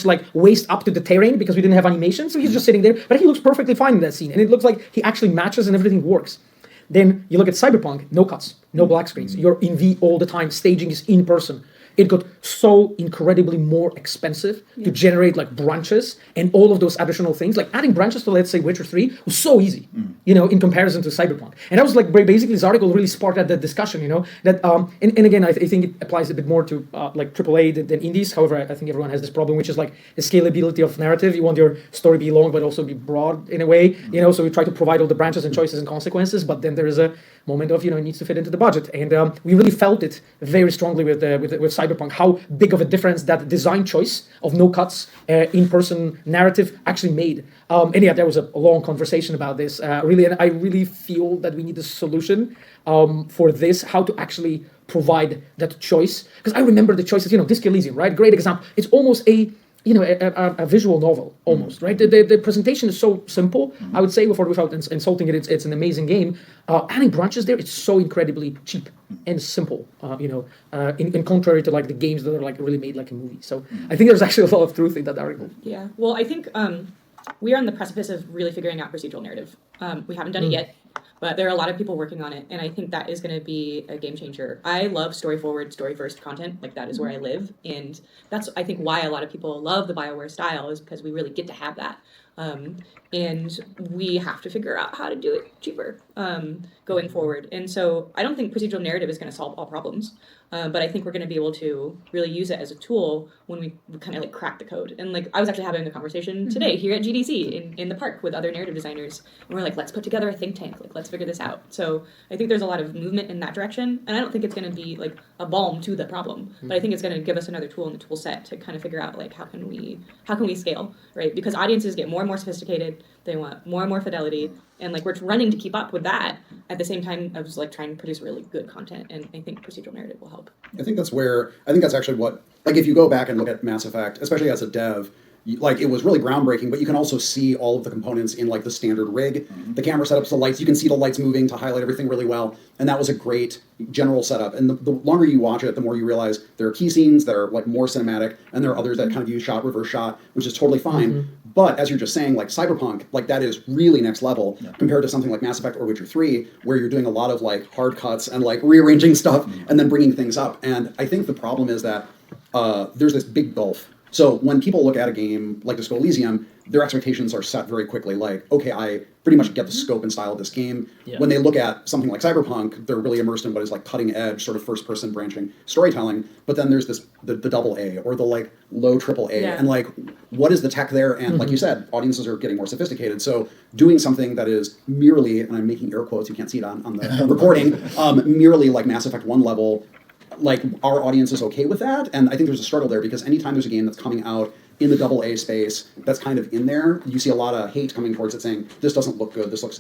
like waist up to the terrain because we didn't have animation, so he's just sitting there, but he looks perfectly fine in that scene, and it looks like he actually matches and everything works. Then you look at Cyberpunk, no cuts, no black screens. You're in V all the time. Staging is in person. It got so incredibly more expensive to generate like branches and all of those additional things. Like adding branches to, let's say, Witcher 3 was so easy, in comparison to Cyberpunk. And that was like basically this article really sparked that discussion, that, and again, I think it applies a bit more to like AAA than indies. However, I think everyone has this problem, which is like the scalability of narrative. You want your story to be long, but also be broad in a way, so we try to provide all the branches and choices and consequences, but then there is a moment of, it needs to fit into the budget. And we really felt it very strongly with Cyberpunk, how big of a difference that design choice of no cuts, in-person narrative actually made. And yeah, there was a long conversation about this, really, and I really feel that we need a solution for this, how to actually provide that choice. Because I remember the choices, Disco Elysium, right? Great example. It's almost a visual novel almost, right? The presentation is so simple, I would say, without insulting it, it's an amazing game. Adding branches there, it's so incredibly cheap and simple, in contrary to like the games that are like really made like a movie. So I think there's actually a lot of truth in that article. Yeah, well, I think we are on the precipice of really figuring out procedural narrative. We haven't done it yet, but there are a lot of people working on it, and I think that is going to be a game changer. I love story-forward, story-first content. Like, that is where I live, and that's, I think, why a lot of people love the BioWare style, is because we really get to have that. And we have to figure out how to do it cheaper going forward. And so I don't think procedural narrative is going to solve all problems, but I think we're going to be able to really use it as a tool when we kind of like crack the code. And like, I was actually having a conversation today here at GDC in the park with other narrative designers, and we're like, let's put together a think tank, like let's figure this out. So I think there's a lot of movement in that direction, and I don't think it's going to be like a balm to the problem, but I think it's going to give us another tool in the tool set to kind of figure out like how can we scale, right? Because audiences get more and more sophisticated, they want more and more fidelity, and like we're running to keep up with that at the same time as like trying to produce really good content, and I think procedural narrative will help. I think that's actually what, like, if you go back and look at Mass Effect, especially as a dev, like, it was really groundbreaking, but you can also see all of the components in like the standard rig, the camera setups, the lights, you can see the lights moving to highlight everything really well, and that was a great general setup. And the longer you watch it, the more you realize there are key scenes that are like more cinematic, and there are others that kind of use shot, reverse shot, which is totally fine. But as you're just saying, like Cyberpunk, like that is really next level compared to something like Mass Effect or Witcher 3, where you're doing a lot of like hard cuts and like rearranging stuff and then bringing things up. And I think the problem is that there's this big gulf. So when people look at a game like Disco Elysium, their expectations are set very quickly. Like, okay, I pretty much get the scope and style of this game. Yeah. When they look at something like Cyberpunk, they're really immersed in what is like cutting edge, sort of first person branching storytelling. But then there's this the double A or the like low triple A, and like what is the tech there? And like you said, audiences are getting more sophisticated. So doing something that is merely, and I'm making air quotes, you can't see it on the recording, merely like Mass Effect 1 level. Like, our audience is okay with that, and I think there's a struggle there, because anytime there's a game that's coming out in the double A space that's kind of in there, you see a lot of hate coming towards it saying, this doesn't look good, this looks